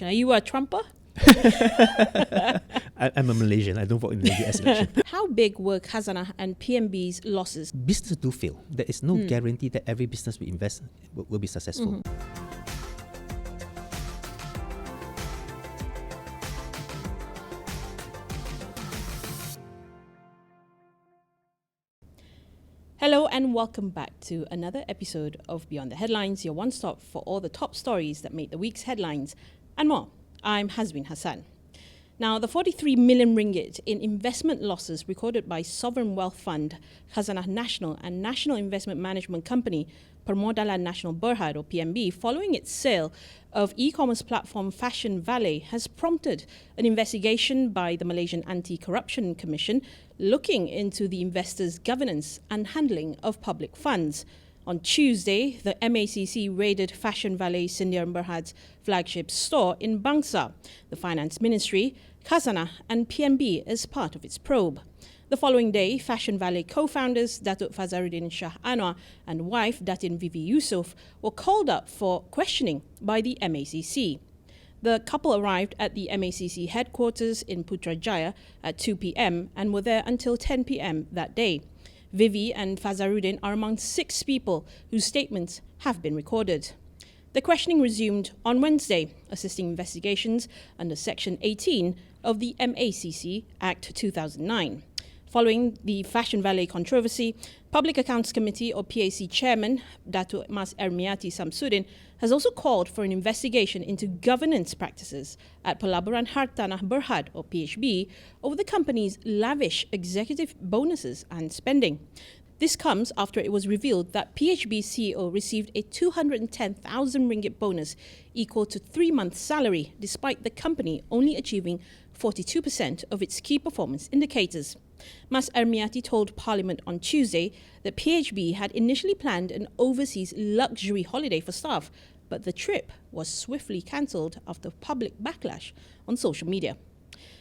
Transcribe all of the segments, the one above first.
Are you a Trumper? I'm a Malaysian. I don't vote in the US election. How big were Khazanah and PNB's losses? Business do fail. There is no guarantee that every business we invest will be successful. Hello and welcome back to another episode of Beyond the Headlines, your one-stop for all the top stories that made the week's headlines and more. I'm Hazween Hassan. Now, the 43 million ringgit in investment losses recorded by sovereign wealth fund Khazanah Nasional and National Investment Management Company Permodalan Nasional Berhad or PNB following its sale of e-commerce platform FashionValet has prompted an investigation by the Malaysian Anti-Corruption Commission looking into the investors' governance and handling of public funds. On Tuesday, the MACC raided FashionValet Sdn Berhad's flagship store in Bangsa. The Finance Ministry, Khazanah and PNB as part of its probe. The following day, FashionValet co-founders Datuk Fazaruddin Shah Anwar and wife Datin Vivi Yusof were called up for questioning by the MACC. The couple arrived at the MACC headquarters in Putrajaya at 2 p.m. and were there until 10 p.m. that day. Vivi and Fazaruddin are among 6 people whose statements have been recorded. The questioning resumed on Wednesday, assisting investigations under Section 18 of the MACC Act 2009. Following the FashionValet controversy, Public Accounts Committee or PAC Chairman Datuk Mas Ermiati Samsudin has also called for an investigation into governance practices at Pelaburan Hartanah Berhad or PHB over the company's lavish executive bonuses and spending. This comes after it was revealed that PHB's CEO received a 210,000 ringgit bonus equal to 3 months' salary, despite the company only achieving 42% of its key performance indicators. Mas Ermiati told Parliament on Tuesday that PHB had initially planned an overseas luxury holiday for staff, but the trip was swiftly cancelled after public backlash on social media.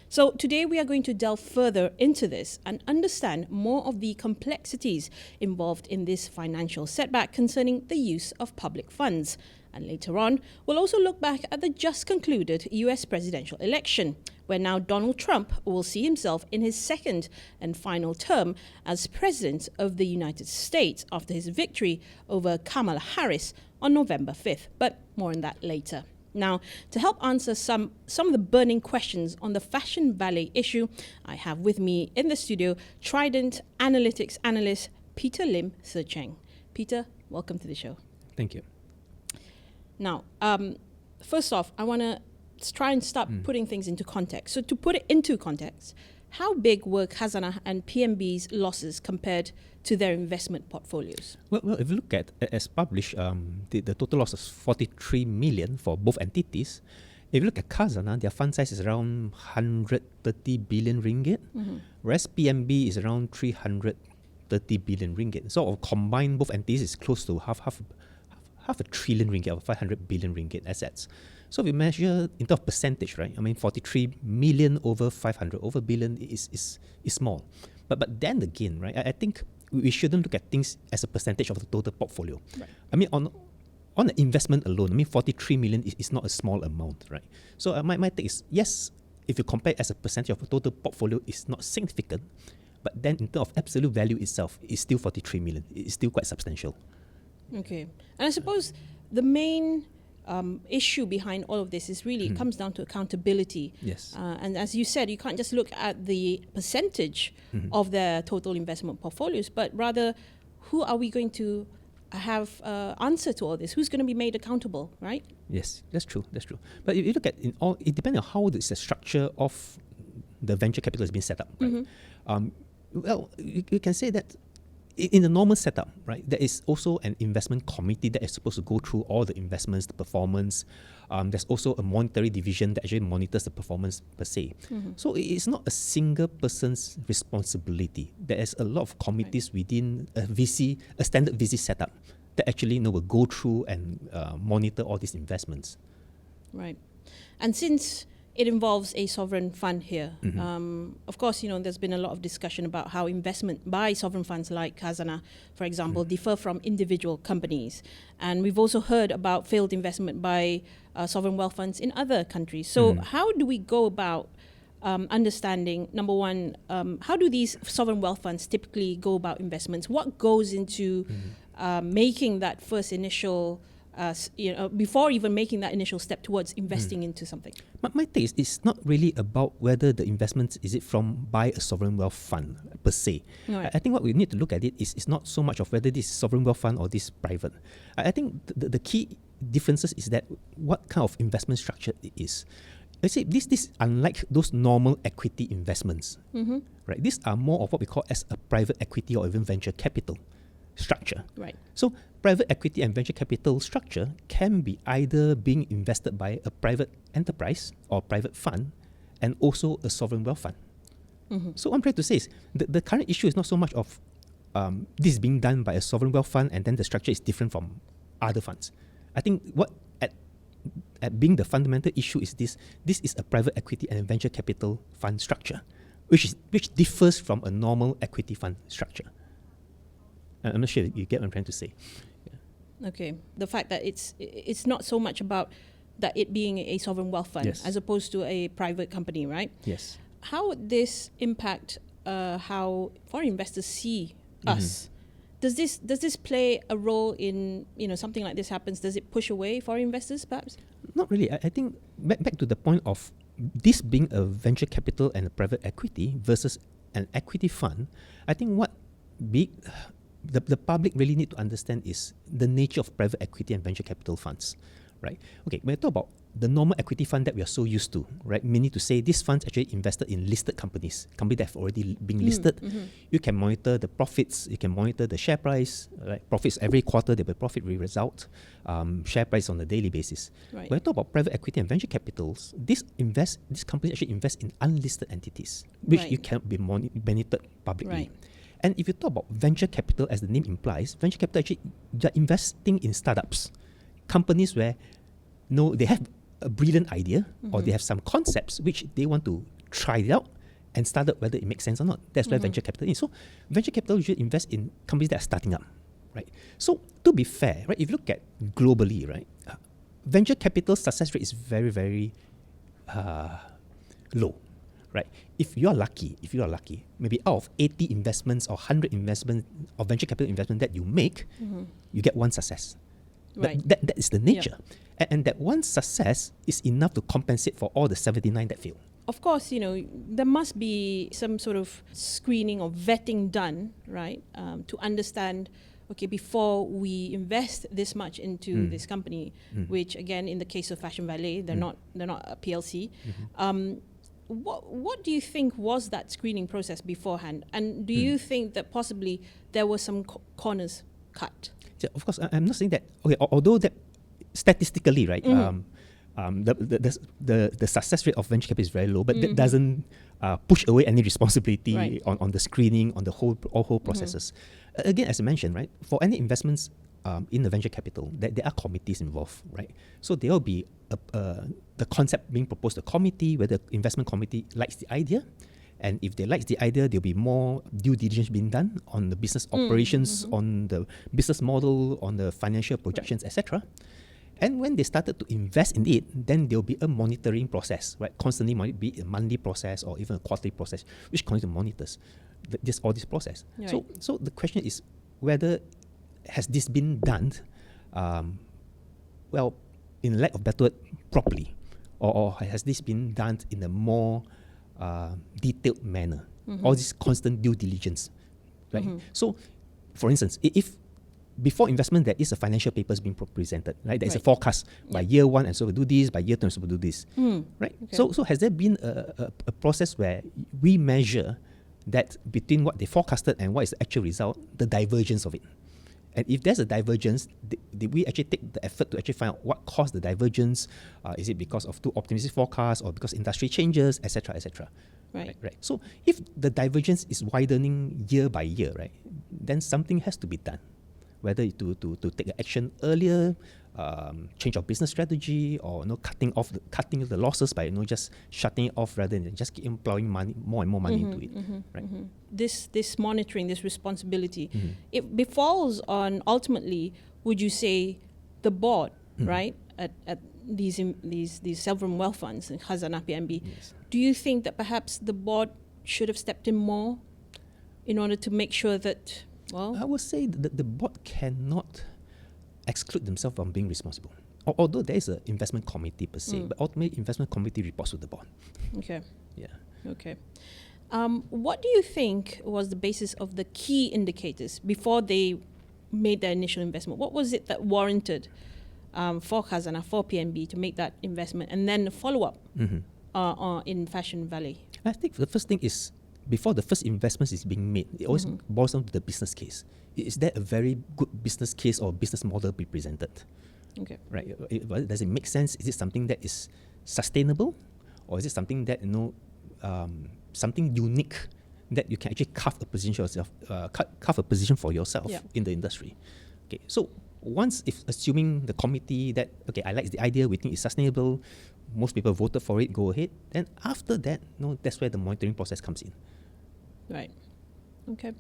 So today we are going to delve further into this and understand more of the complexities involved in this financial setback concerning the use of public funds. And later on, we'll also look back at the just concluded US presidential election, where now Donald Trump will see himself in his second and final term as President of the United States after his victory over Kamala Harris on November 5th. But more on that later. Now, to help answer some of the burning questions on the FashionValet issue, I have with me in the studio Trident Analytics analyst Peter Lim. Peter, welcome to the show. Thank you. Now, first off, I want to try and start putting things into context. So to put it into context, how big were Khazanah and PNB's losses compared to their investment portfolios? Well, if you look at, as published, the total loss is 43 million for both entities. If you look at Khazanah, their fund size is around 130 billion ringgit, whereas PNB is around 330 billion ringgit. So combined, both entities is close to half a trillion ringgit or 500 billion ringgit assets. So if we measure in terms of percentage, right? I mean, 43 million over 500 over billion is small. But then again, right? I think we shouldn't look at things as a percentage of the total portfolio. Right. I mean, on the investment alone, I mean, 43 million is not a small amount, right? So my take is, yes, if you compare it as a percentage of the total portfolio, it's not significant. But then in terms of absolute value itself, it's still 43 million. It's still quite substantial. Okay. And I suppose the main issue behind all of this is really it comes down to accountability. Yes. And as you said, you can't just look at the percentage of their total investment portfolios, but rather who are we going to have answer to all this? Who's going to be made accountable, right? Yes, that's true. But if you look at it depends on how the structure of the venture capital has been set up, right? Well, you can say that in the normal setup, right, there is also an investment committee that is supposed to go through all the investments, the performance. There's also a monetary division that actually monitors the performance per se. So it's not a single person's responsibility. There is a lot of committees within a standard VC setup that actually will go through and monitor all these investments. Right. And since it involves a sovereign fund here. Of course, there's been a lot of discussion about how investment by sovereign funds like Khazanah, for example, differ from individual companies. And we've also heard about failed investment by sovereign wealth funds in other countries. So how do we go about understanding, number one, how do these sovereign wealth funds typically go about investments? What goes into making that first initial, before even making that initial step towards investing into something? My take is not really about whether the investment is it from by a sovereign wealth fund per se. Right. I think what we need to look at it is not so much of whether this is sovereign wealth fund or this private. I think the key differences is that what kind of investment structure it is. Let's say this unlike those normal equity investments, right? These are more of what we call as a private equity or even venture capital structure. Right. So private equity and venture capital structure can be either being invested by a private enterprise or private fund and also a sovereign wealth fund. So what I'm trying to say is the current issue is not so much of this being done by a sovereign wealth fund and then the structure is different from other funds. I think what at being the fundamental issue is this is a private equity and a venture capital fund structure, which differs from a normal equity fund structure. I'm not sure you get what I'm trying to say. Yeah. Okay. The fact that it's not so much about that it being a sovereign wealth fund as opposed to a private company, right? Yes. How would this impact how foreign investors see us? Does this play a role in, something like this happens? Does it push away foreign investors perhaps? Not really. I think back to the point of this being a venture capital and a private equity versus an equity fund, I think what the public really need to understand is the nature of private equity and venture capital funds, right? Okay, when I talk about the normal equity fund that we are so used to, right? Meaning to say these funds actually invested in listed companies that have already been listed. You can monitor the profits, you can monitor the share price, right? Profits every quarter, there will be profit result, share price on a daily basis. Right. When I talk about private equity and venture capitals, these companies actually invest in unlisted entities, which you cannot be monitored publicly. Right. And if you talk about venture capital, as the name implies, venture capital actually they're investing in startups, companies where they have a brilliant idea or they have some concepts which they want to try it out and start out whether it makes sense or not. That's where venture capital is. So venture capital usually invest in companies that are starting up, right? So to be fair, right, if you look at globally, right, venture capital success rate is very, very low. Right. If you are lucky, maybe out of 80 investments or 100 investments or venture capital investment that you make, you get one success. Right. That is the nature. And that one success is enough to compensate for all the 79 that fail. Of course, there must be some sort of screening or vetting done, right, to understand, okay, before we invest this much into this company, which again, in the case of FashionValet, they're not a PLC. What do you think was that screening process beforehand? And do you think that possibly there were some corners cut? Yeah, of course, I'm not saying that. Okay, although that statistically, right, the success rate of venture capital is very low, but that doesn't push away any responsibility on the screening, on the whole processes. Again, as I mentioned, right, for any investments in the venture capital, there are committees involved, right? So there will be the concept being proposed to a committee, where the investment committee likes the idea. And if they like the idea, there'll be more due diligence being done on the business operations, on the business model, on the financial projections, etc. And when they started to invest in it, then there'll be a monitoring process, right? Constantly, be it a monthly process or even a quarterly process, which constantly monitors this process. Right. So the question is whether has this been done, in lack of better word, properly, or has this been done in a more detailed manner? All this constant due diligence, right? So, for instance, if before investment there is a financial papers being presented, right? There is a forecast by year one, and so we'll do this, by year two, and so we'll do this, right? Okay. So has there been a process where we measure that between what they forecasted and what is the actual result, the divergence of it? And if there's a divergence, did we actually take the effort to actually find out what caused the divergence? Is it because of too optimistic forecasts or because industry changes, etc., etc.? Right. So if the divergence is widening year by year, right, then something has to be done. Whether to take action earlier, change of business strategy, or cutting the losses by just shutting it off rather than just keep employing more and more money into it. Right. This monitoring, this responsibility, it befalls on ultimately, would you say, the board, right, at these sovereign wealth funds, Khazanah PNB. Yes. Do you think that perhaps the board should have stepped in more in order to make sure that, well... I would say that the board cannot exclude themselves from being responsible. Although there is an investment committee per se, but ultimately investment committee reports to the board. Okay. Yeah. Okay. What do you think was the basis of the key indicators before they made their initial investment? What was it that warranted for Khazanah, for PNB to make that investment, and then the follow-up in FashionValet? I think the first thing is, before the first investment is being made, it always boils down to the business case. Is there a very good business case or business model be presented? Okay. Right. Does it make sense? Is it something that is sustainable, or is it something that something unique that you can actually carve a position for yourself in the industry? Okay. So once, if assuming the committee that I like the idea, we think it's sustainable, most people voted for it, go ahead. Then after that, that's where the monitoring process comes in. Right. Okay.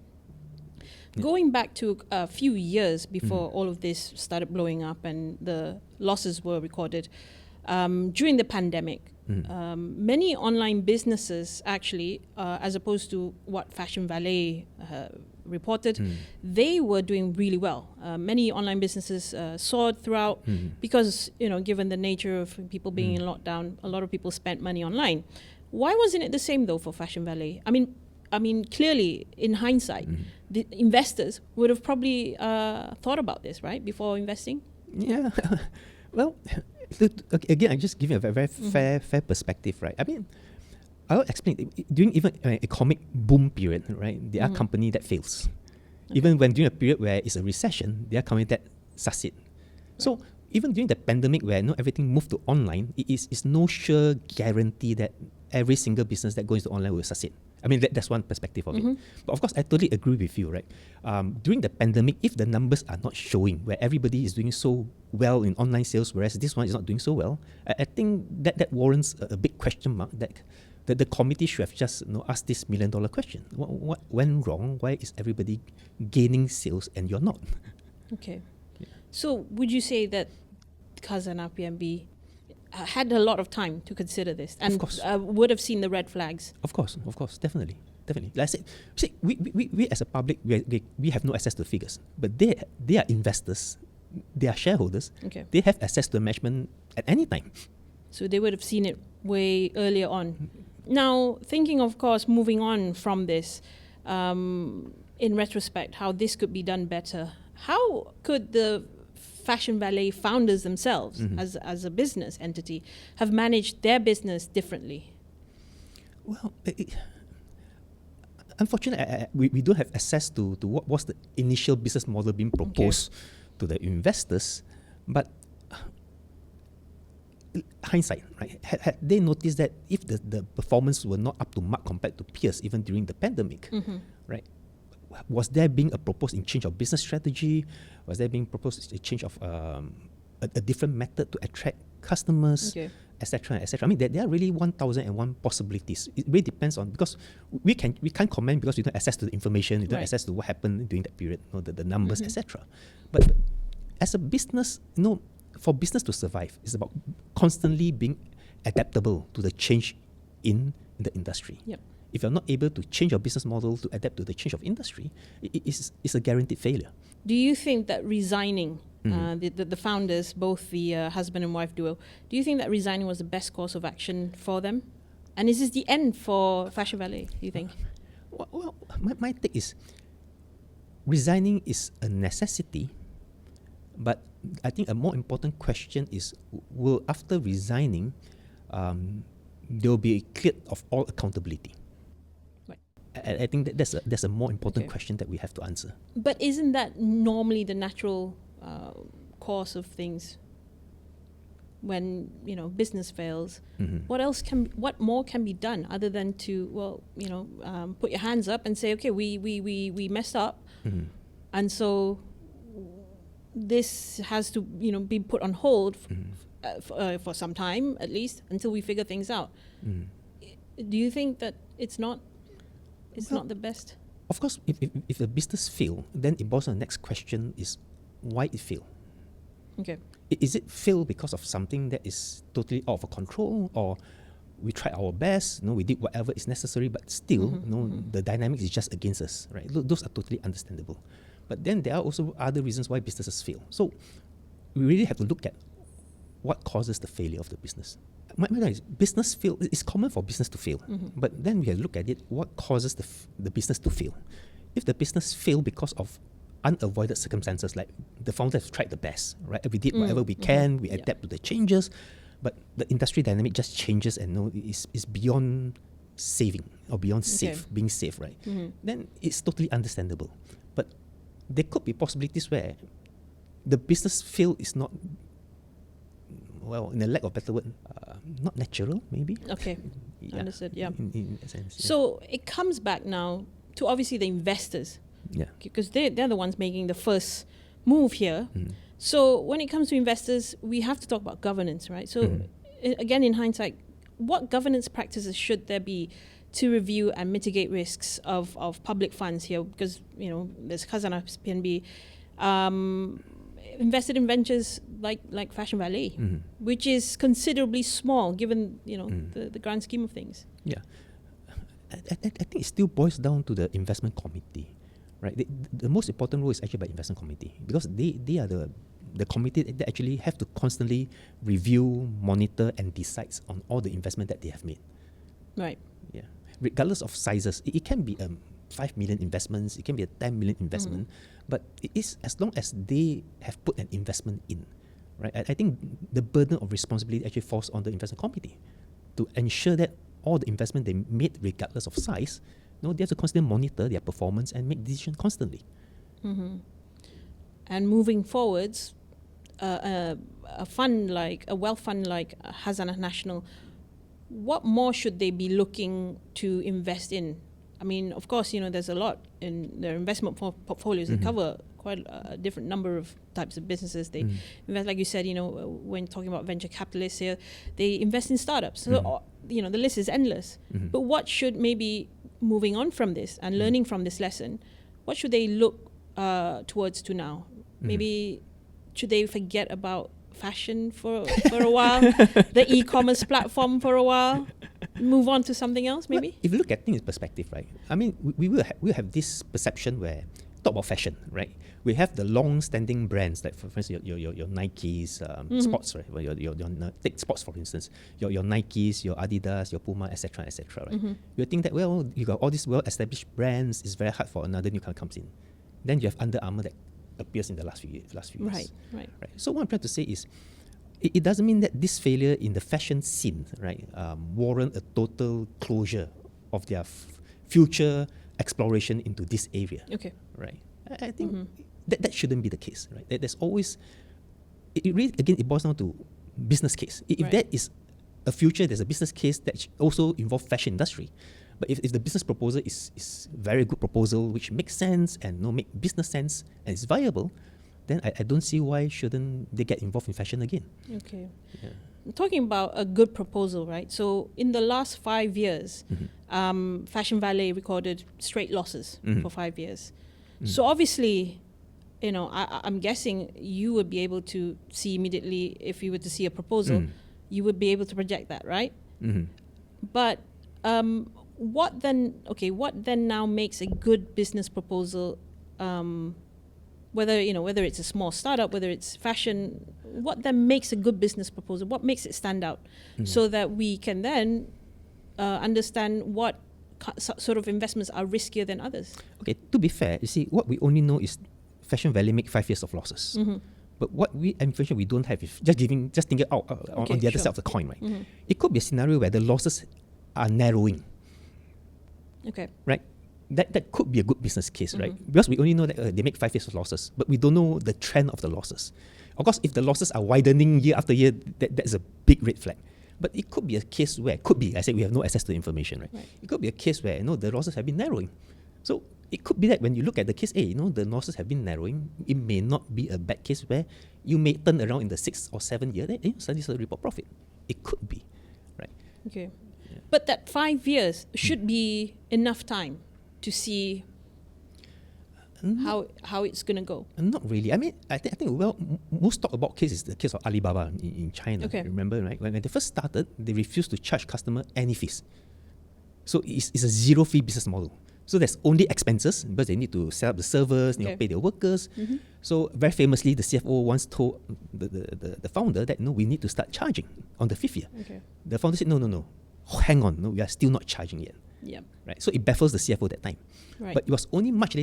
Going back to a few years before all of this started blowing up and the losses were recorded, during the pandemic, many online businesses actually, as opposed to what FashionValet reported, they were doing really well. Many online businesses soared throughout because, given the nature of people being in lockdown, a lot of people spent money online. Why wasn't it the same though for FashionValet? I mean, clearly, in hindsight, the investors would have probably thought about this, right, before investing? Yeah. Well, again, I'm just giving a very fair perspective, right? I mean, I'll explain. During even a economic boom period, right, there are companies that fails. Okay. Even when during a period where it's a recession, there are companies that succeed. So even during the pandemic where everything moved to online, it's no sure guarantee that every single business that goes to online will succeed. I mean, that's one perspective of it. But of course, I totally agree with you, right? During the pandemic, if the numbers are not showing, where everybody is doing so well in online sales, whereas this one is not doing so well, I think that warrants a big question mark that the committee should have just asked this $1 million question. What went wrong? Why is everybody gaining sales and you're not? Okay. Yeah. So would you say that Khazanah PNB had a lot of time to consider this and of course. Would have seen the red flags? Of course, definitely. Like I said, we as a public, we have no access to figures, but they are investors, they are shareholders. Okay. They have access to the management at any time. So they would have seen it way earlier on. Now, thinking, of course, moving on from this, in retrospect, how this could be done better, how could the FashionValet founders themselves, as a business entity, have managed their business differently? Well, unfortunately, we don't have access to what was the initial business model being proposed to the investors. But hindsight, right? Had they noticed that if the performance were not up to mark compared to peers, even during the pandemic, right? Was there being a proposed change of business strategy? Was there being proposed a change of a different method to attract customers, etc., etc.? I mean, there are really 1,001 possibilities. It really depends on, because we can't comment because we don't access to the information, we don't access to what happened during that period, the numbers, etc. But as a business, for business to survive, it's about constantly being adaptable to the change in the industry. Yep. If you're not able to change your business model to adapt to the change of industry, it's a guaranteed failure. Do you think that resigning, the founders, both the husband and wife duo, do you think that resigning was the best course of action for them? And is this the end for FashionValet, do you think? Well, my take is resigning is a necessity, but I think a more important question is, will after resigning, there will be cleared of all accountability? I think that's a more important question that we have to answer. But isn't that normally the natural course of things? When business fails, what more can be done other than to put your hands up and say, okay, we messed up, and so this has to be put on hold for some time at least until we figure things out. Do you think that it's not the best? Of course, if the business fail, then it boils on the next question is why it failed. Okay. Is it fail because of something that is totally out of control, or we tried our best, we did whatever is necessary, but still, the dynamics is just against us, right? Those are totally understandable. But then there are also other reasons why businesses fail. So we really have to look at what causes the failure of the business. My point is, business fail. It's common for business to fail, but then we have to look at it. What causes the business to fail? If the business fail because of unavoided circumstances, like the founders have tried the best, right? We did whatever we can, we adapt to the changes, but the industry dynamic just changes and is beyond saving or beyond being safe, right? Then it's totally understandable. But there could be possibilities where the business fail is not, well, in a lack of better word, not natural, maybe. Okay, understood, yeah. In a sense, So it comes back now to obviously the investors. Yeah. Because they're the ones making the first move here. So when it comes to investors, we have to talk about governance, right? So again, in hindsight, what governance practices should there be to review and mitigate risks of public funds here? Because, there's Khazanah PNB invested in ventures like FashionValet, which is considerably small given, the grand scheme of things. Yeah. I think it still boils down to the investment committee. Right, the most important role is actually by investment committee, because they are the committee that actually have to constantly review, monitor, and decide on all the investment that they have made. Right. Yeah. Regardless of sizes, it can be 5 million investments, it can be a 10 million investment, but it is as long as they have put an investment in, right? I think the burden of responsibility actually falls on the investment committee to ensure that all the investment they made, regardless of size, they have to constantly monitor their performance and make decisions constantly. And moving forwards, a wealth fund like Khazanah Nasional, what more should they be looking to invest in? I mean, of course, there's a lot in their investment portfolios. They cover quite a different number of types of businesses. They invest, like you said, when talking about venture capitalists here, they invest in startups. So, the list is endless. But what should maybe, moving on from this and learning from this lesson, what should they look towards to now? Maybe should they forget about fashion for a while, the e-commerce platform for a while, move on to something else maybe? Well, if you look at things in perspective, right? I mean, we will have this perception where, talk about fashion, right? We have the long-standing brands, like for instance, your Nikes, sports, right? Well, your take sports for instance, your Nikes, your Adidas, your Puma, etc., right? You think that, well, you got all these well-established brands, it's very hard for another newcomer comes in. Then you have Under Armour that appears in the last few years. Right. So what I'm trying to say is, it doesn't mean that this failure in the fashion scene, right, warrant a total closure of their future exploration into this area. Okay. Right. I think that shouldn't be the case, right? There's always, it really, again, it boils down to business case. If that is a future, there's a business case that also involves fashion industry. But if the business proposal is very good proposal, which makes sense and make business sense and is viable, then I don't see why shouldn't they get involved in fashion again. Okay. Yeah. Talking about a good proposal, right? So in the last 5 years, FashionValet recorded straight losses for 5 years. So obviously, I'm guessing you would be able to see immediately, if you were to see a proposal, you would be able to project that, right? But what then now makes a good business proposal, whether it's a small startup, whether it's fashion, what then makes a good business proposal? What makes it stand out, so that we can then understand what sort of investments are riskier than others? Okay, to be fair, you see, what we only know is FashionValet make 5 years of losses. But what we don't have is just thinking out on the other side of the coin, right? It could be a scenario where the losses are narrowing. Okay. Right? That could be a good business case, right? Because we only know that they make 5 years of losses, but we don't know the trend of the losses. Of course, if the losses are widening year after year, that's a big red flag. But it could be a case where, I said we have no access to information, right? It could be a case where, the losses have been narrowing. So it could be that when you look at the case A, the losses have been narrowing. It may not be a bad case where you may turn around in the 6 or 7 year, suddenly start to report profit. It could be, right? Okay. Yeah. But that 5 years should be enough time to see. how it's going to go? Not really. I mean, I think most talk about case is the case of Alibaba in China. Okay. Remember, right? When they first started, they refused to charge customer any fees. So it's a zero fee business model. So there's only expenses because they need to set up the servers, they need to pay their workers. So very famously, the CFO once told the founder that we need to start charging on the fifth year. Okay. The founder said, no, hang on, we are still not charging yet. Yeah. Right. So it baffles the CFO that time. Right. But it was only much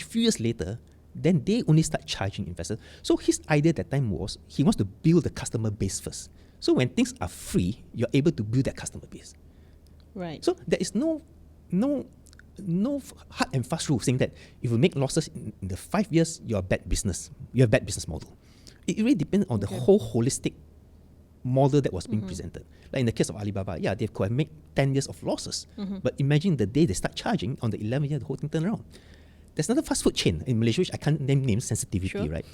few years later, then they only start charging investors. So his idea at that time was he wants to build the customer base first. So when things are free, you're able to build that customer base. Right. So there is no hard and fast rule saying that if you make losses in the 5 years, you're a bad business. You have a bad business model. It really depends on the whole holistic model that was being presented. Like in the case of Alibaba, they could have made 10 years of losses. But imagine the day they start charging, on the 11th year, the whole thing turned around. There's another fast food chain in Malaysia, which I can't name sensitivity, right?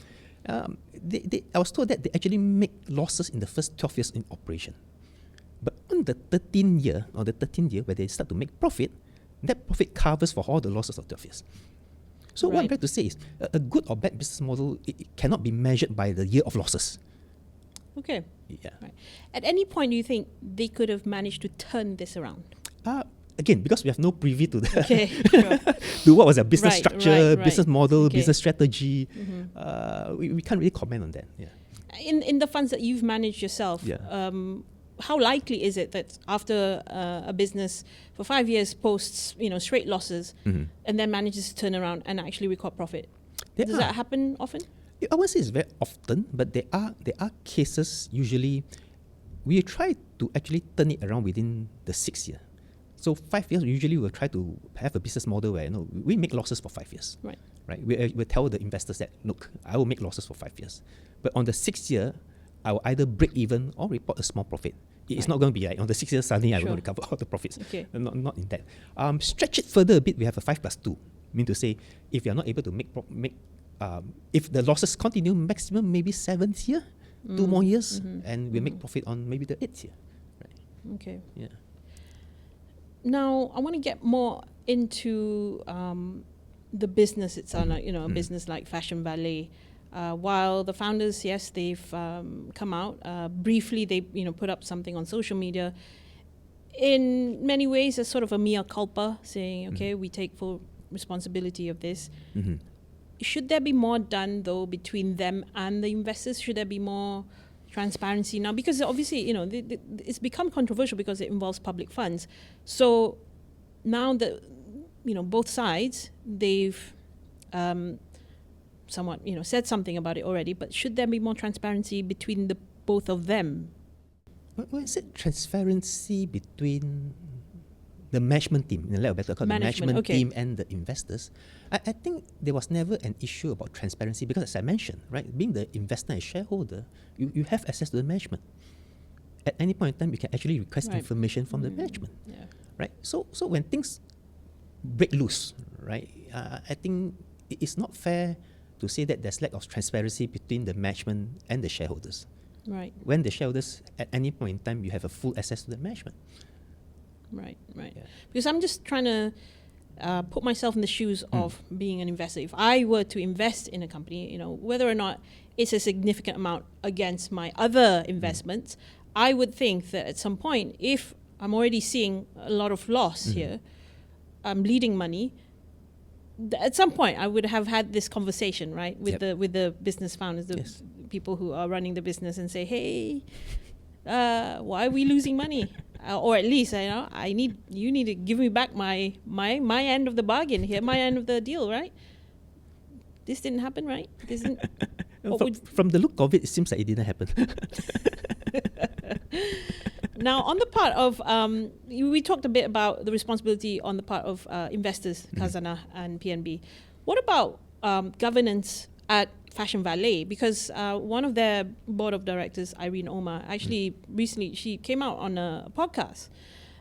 I was told that they actually make losses in the first 12 years in operation. But on the 13th year, where they start to make profit, that profit covers for all the losses of 12 years. So what I'm trying to say is, a good or bad business model, it cannot be measured by the year of losses. Okay. Yeah. Right. At any point, do you think they could have managed to turn this around? Again, because we have no preview to the Sure. to what was their business structure, right. business model, business strategy. We can't really comment on that. Yeah. In the funds that you've managed yourself, how likely is it that after a business for 5 years posts straight losses and then manages to turn around and actually record profit? Does that happen often? I won't say it's very often, but there are cases. Usually, we try to actually turn it around within the 6th year. So 5 years, usually we'll try to have a business model where we make losses for 5 years. Right. We'll tell the investors that, look, I will make losses for 5 years, but on the 6th year, I will either break even or report a small profit. It's not going to be like on the 6th year suddenly I will recover all the profits. Okay. Not in that. Stretch it further a bit. We have a 5+2. Mean to say, if you are not able to make if the losses continue, maximum maybe 7th year, 2 more years, and we make profit on maybe the 8th year. Right. Okay. Yeah. Now, I want to get more into the business itself, a business like FashionValet. While the founders, yes, they've come out. Briefly, they put up something on social media. In many ways, it's sort of a mea culpa, saying, okay, we take full responsibility of this. Should there be more done, though, between them and the investors? Should there be more transparency now? Because obviously, it's become controversial because it involves public funds. So now that, both sides, they've somewhat, said something about it already, but should there be more transparency between the both of them? When is it transparency between the management team, the management team and the investors? I think there was never an issue about transparency because, as I mentioned, right, being the investor and shareholder, you have access to the management. At any point in time, you can actually request information from the management, right? So when things break loose, right, I think it's not fair to say that there's lack of transparency between the management and the shareholders. Right. When the shareholders, at any point in time, you have a full access to the management. Right. Yeah. Because I'm just trying to put myself in the shoes of being an investor. If I were to invest in a company, whether or not it's a significant amount against my other investments, I would think that at some point, if I'm already seeing a lot of loss here, I'm bleeding money, at some point I would have had this conversation, right, with the business founders, the people who are running the business, and say, hey, why are we losing money? Or at least, you need to give me back my end of the bargain here, my end of the deal, right? This didn't happen, right? This didn't, from the look of it, it seems like it didn't happen. Now, on the part of, we talked a bit about the responsibility on the part of investors, Khazanah and PNB. What about governance at FashionValet? Because one of their board of directors, Irene Omar, actually recently, she came out on a podcast,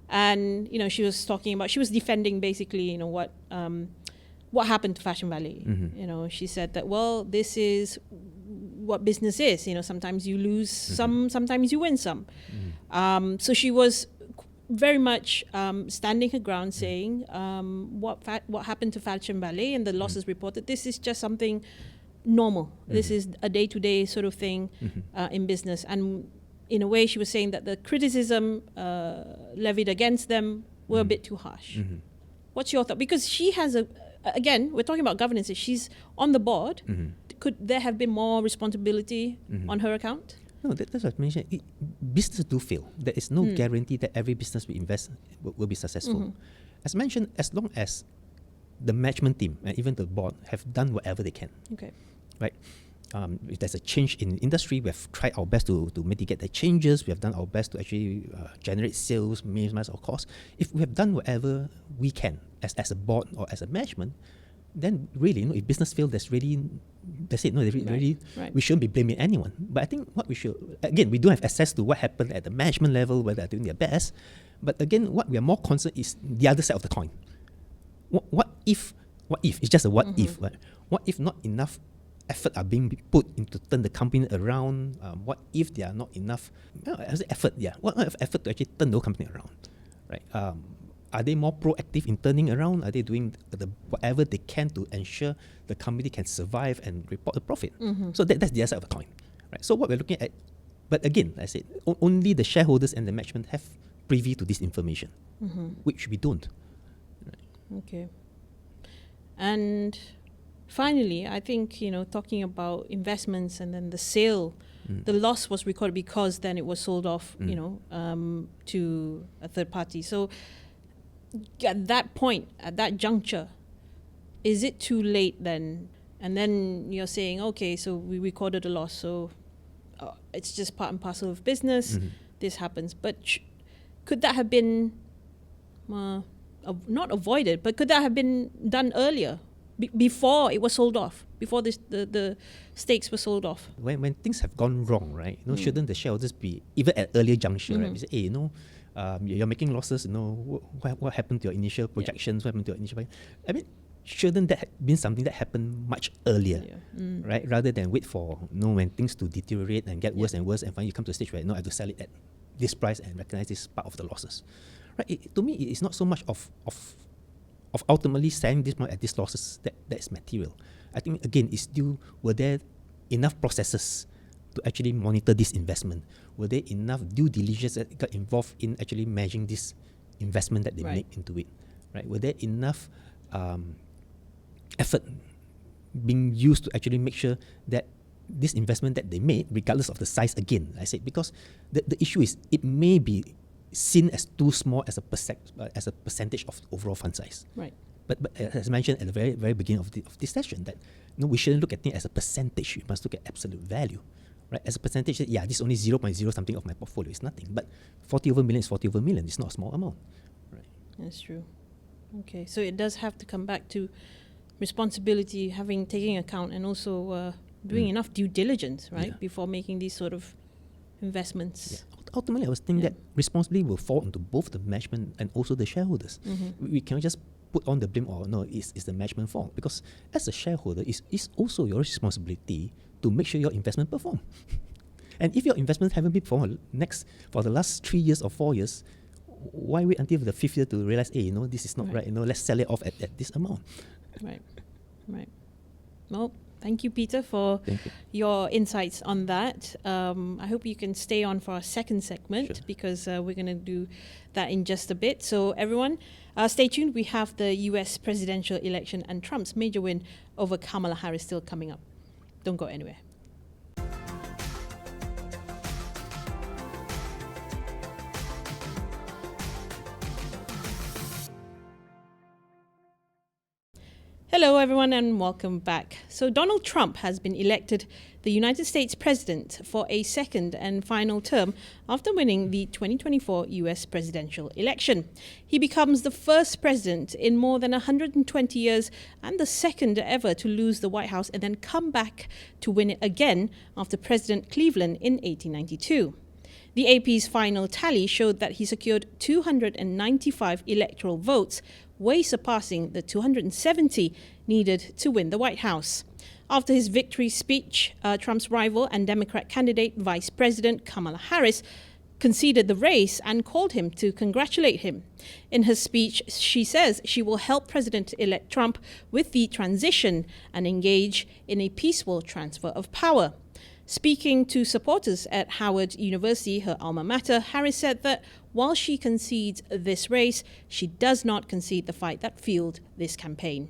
and she was talking about, she was defending basically, what happened to FashionValet. She said that, well, this is what business is. Sometimes you lose some, sometimes you win some. So she was very much standing her ground, saying what happened to FashionValet and the losses reported. This is just something normal. This is a day-to-day sort of thing in business. And in a way, she was saying that the criticism levied against them were a bit too harsh. What's your thought? Because she has again, we're talking about governance. She's on the board. Could there have been more responsibility on her account? No, that's what I mentioned. Business do fail. There is no guarantee that every business we invest will be successful. As mentioned, as long as the management team and even the board have done whatever they can. Okay. Right? If there's a change in industry, we have tried our best to mitigate the changes. We have done our best to actually generate sales, minimize our costs. If we have done whatever we can as a board or as a management, then really, if business fails, that's it. No, really, we shouldn't be blaming anyone. But I think what we should, again, we don't have access to what happened at the management level, whether they're doing their best. But again, what we are more concerned is the other side of the coin. What if? It's just a what if, right? What if not enough effort are being put into turn the company around? What if there are not enough effort? Yeah, what effort to actually turn the company around, right? Are they more proactive in turning around? Are they doing whatever they can to ensure the company can survive and report a profit? So that's the other side of the coin, right? So what we're looking at, but again, I said, only the shareholders and the management have privy to this information, which we don't. Right? Okay. And finally, I think, talking about investments and then the sale, the loss was recorded because then it was sold off, to a third party. So at that point, at that juncture, is it too late then? And then you're saying, okay, so we recorded a loss, so it's just part and parcel of business. This happens. But could that have been not avoided, but could that have been done earlier, before it was sold off, before the stakes were sold off? When things have gone wrong, right? Shouldn't the shareholders be even at earlier juncture, right? We say, hey, you're making losses. What happened to your initial projections? What happened to your initial? I mean, shouldn't that have been something that happened much earlier, right? Rather than wait for when things to deteriorate and get worse and worse, and finally you come to a stage where I have to sell it at this price and recognize this part of the losses, right? To me, it's not so much of ultimately selling this at these losses that is material. I think again, it's still, were there enough processes to actually monitor this investment? Were there enough due diligence that got involved in actually managing this investment that they make into it? Right? Were there enough effort being used to actually make sure that this investment that they made, regardless of the size, again, I said, because the issue is it may be seen as too small as a percentage of overall fund size. Right. But as I mentioned at the very, very beginning of this session, that we shouldn't look at it as a percentage. We must look at absolute value. Right? As a percentage, this is only 0.0 something of my portfolio. It's nothing. But 40 over million is 40 over million. It's not a small amount. Right? That's true. Okay, so it does have to come back to responsibility, taking account, and also doing enough due diligence, right, before making these sort of investments. Yeah. Ultimately, I was thinking that responsibility will fall into both the management and also the shareholders. We cannot just put on the blame, it's the management fault, because as a shareholder, it's also your responsibility to make sure your investment perform. And if your investments haven't been performed for the last 3 years or 4 years, why wait until the 5th year to realize, hey, this is not right, let's sell it off at this amount. Right. Well, thank you, Peter, for your insights on that. I hope you can stay on for our second segment, because we're going to do that in just a bit. So everyone, stay tuned. We have the US presidential election and Trump's major win over Kamala Harris still coming up. Don't go anywhere. Hello, everyone, and welcome back. So Donald Trump has been elected the United States president for a second and final term after winning the 2024 U.S. presidential election. He becomes the first president in more than 120 years and the second ever to lose the White House and then come back to win it again after President Cleveland in 1892. The AP's final tally showed that he secured 295 electoral votes, way surpassing the 270 needed to win the White House. After his victory speech, Trump's rival and Democrat candidate Vice President Kamala Harris conceded the race and called him to congratulate him. In her speech, she says she will help President-elect Trump with the transition and engage in a peaceful transfer of power. Speaking to supporters at Howard University, her alma mater, Harris said that while she concedes this race, she does not concede the fight that fueled this campaign.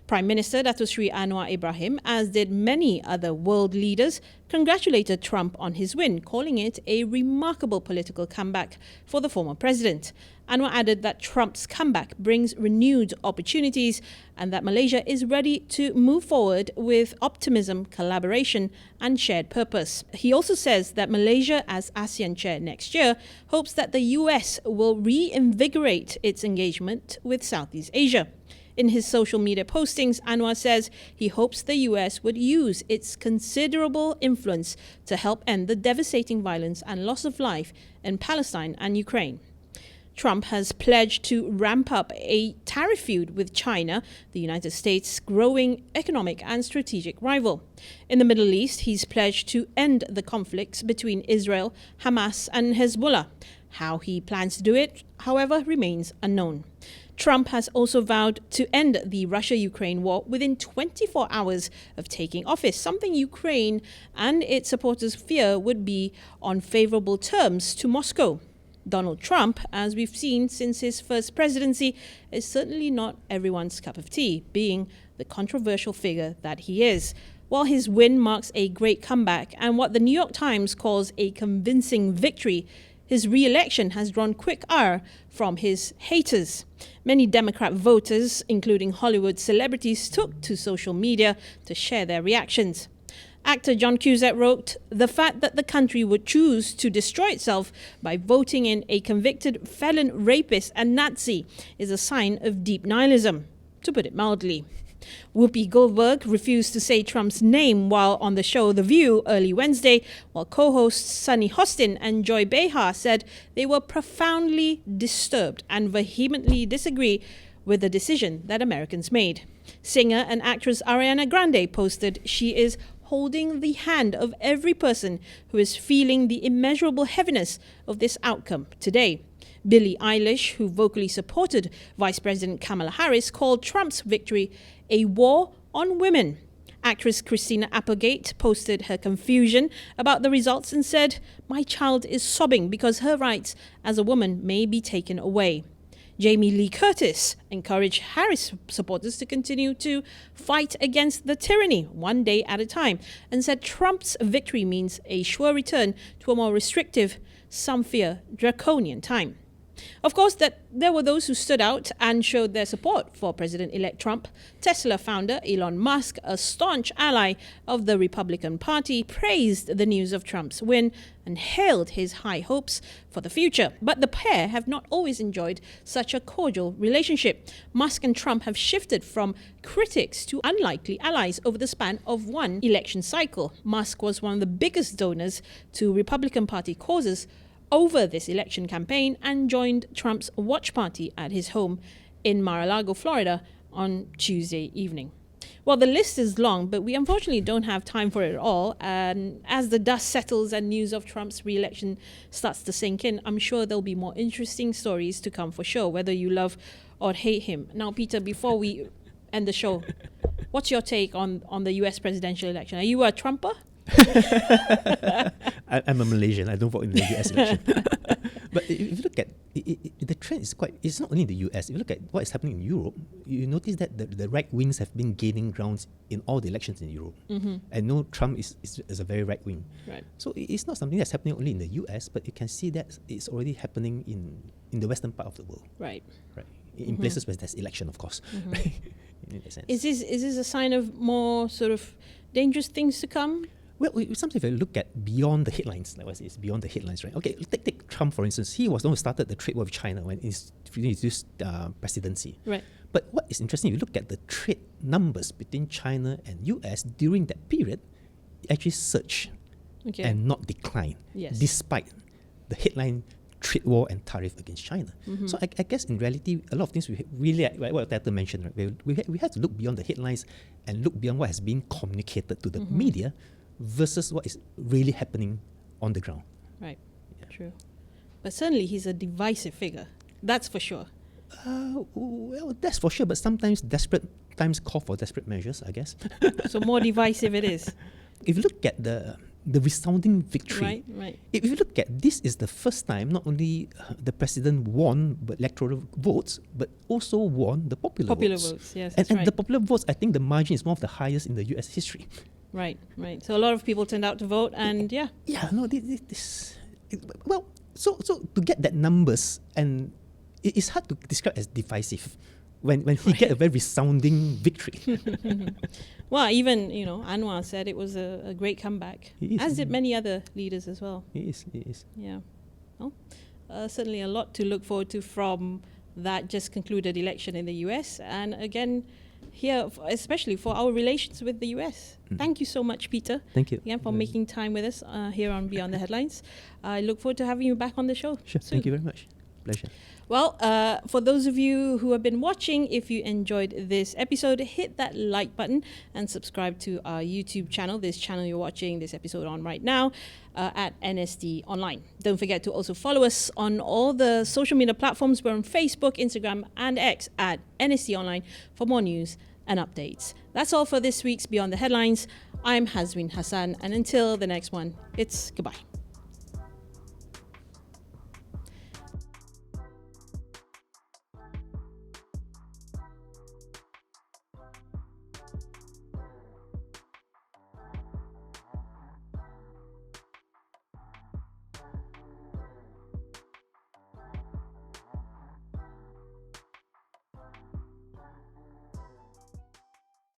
Prime Minister Dato Sri Anwar Ibrahim, as did many other world leaders, congratulated Trump on his win, calling it a remarkable political comeback for the former president. Anwar added that Trump's comeback brings renewed opportunities and that Malaysia is ready to move forward with optimism, collaboration and shared purpose. He also says that Malaysia, as ASEAN chair next year, hopes that the US will reinvigorate its engagement with Southeast Asia. In his social media postings, Anwar says he hopes the US would use its considerable influence to help end the devastating violence and loss of life in Palestine and Ukraine. Trump has pledged to ramp up a tariff feud with China, the United States' growing economic and strategic rival. In the Middle East, he's pledged to end the conflicts between Israel, Hamas and Hezbollah. How he plans to do it, however, remains unknown. Trump has also vowed to end the Russia-Ukraine war within 24 hours of taking office, something Ukraine and its supporters fear would be on favorable terms to Moscow. Donald Trump, as we've seen since his first presidency, is certainly not everyone's cup of tea, being the controversial figure that he is. While his win marks a great comeback and what the New York Times calls a convincing victory, his re-election has drawn quick ire from his haters. Many Democrat voters, including Hollywood celebrities, took to social media to share their reactions. Actor John Cusack wrote, "The fact that the country would choose to destroy itself by voting in a convicted felon rapist and Nazi is a sign of deep nihilism, to put it mildly." Whoopi Goldberg refused to say Trump's name while on the show The View early Wednesday, while co-hosts Sunny Hostin and Joy Behar said they were profoundly disturbed and vehemently disagree with the decision that Americans made. Singer and actress Ariana Grande posted she is holding the hand of every person who is feeling the immeasurable heaviness of this outcome today. Billie Eilish, who vocally supported Vice President Kamala Harris, called Trump's victory a war on women. Actress Christina Applegate posted her confusion about the results and said, "My child is sobbing because her rights as a woman may be taken away." Jamie Lee Curtis encouraged Harris supporters to continue to fight against the tyranny one day at a time and said Trump's victory means a sure return to a more restrictive, some fear draconian time. Of course, that there were those who stood out and showed their support for President-elect Trump. Tesla founder Elon Musk, a staunch ally of the Republican Party, praised the news of Trump's win and hailed his high hopes for the future. But the pair have not always enjoyed such a cordial relationship. Musk and Trump have shifted from critics to unlikely allies over the span of one election cycle. Musk was one of the biggest donors to Republican Party causes over this election campaign and joined Trump's watch party at his home in Mar-a-Lago, Florida on Tuesday evening. Well, the list is long, but we unfortunately don't have time for it all. And as the dust settles and news of Trump's re-election starts to sink in, I'm sure there'll be more interesting stories to come for sure, whether you love or hate him. Now, Peter, before we end the show, what's your take on the US presidential election? Are you a Trumper? I'm a Malaysian. I don't vote in the US election. But if you look at the trend it's not only in the US. If you look at what is happening in Europe, you notice that the right wings have been gaining grounds in all the elections in Europe. Mm-hmm. And no, Trump is a very right wing. Right. So it's not something that's happening only in the US, but you can see that it's already happening in the western part of the world. Right. Right. In places where there's election, of course. Mm-hmm. Right. In that sense. Is this a sign of more sort of dangerous things to come? Well, sometimes if you look at beyond the headlines, like what is beyond the headlines, right? Okay, take Trump, for instance. He was the one who started the trade war with China when he's introduced presidency. Right. But what is interesting, if you look at the trade numbers between China and US during that period, it actually surged and not declined, despite the headline trade war and tariff against China. Mm-hmm. So I guess in reality, a lot of things we really, like what Tata mentioned, right? We have to look beyond the headlines and look beyond what has been communicated to the media versus what is really happening on the ground. Right. Yeah. True. But certainly he's a divisive figure. That's for sure. Well, that's for sure, but sometimes desperate times call for desperate measures, I guess. So more divisive it is. If you look at the resounding victory, Right. if you look at this is the first time not only the president won electoral votes, but also won the popular votes. Yes, And, that's right. the popular votes, I think the margin is one of the highest in the US history. Right. So a lot of people turned out to vote, and yeah. Yeah, no, well, so to get that numbers, and it's hard to describe as divisive when he get a very resounding victory. Well, even, Anwar said it was a great comeback, as did many other leaders as well. It is. Yeah. Well, certainly a lot to look forward to from that just concluded election in the US. And again, here, especially for our relations with the US. Thank you so much, Peter. Thank you. Again, for making time with us here on Beyond the Headlines. I look forward to having you back on the show. Sure. soon. Thank you very much. Pleasure. Well, for those of you who have been watching, if you enjoyed this episode, hit that like button and subscribe to our YouTube channel, this channel you're watching this episode on right now, at NSD Online. Don't forget to also follow us on all the social media platforms. We're on Facebook, Instagram, and X at NSD Online for more news and updates. That's all for this week's Beyond the Headlines. I'm Hazween Hassan, and until the next one, it's goodbye.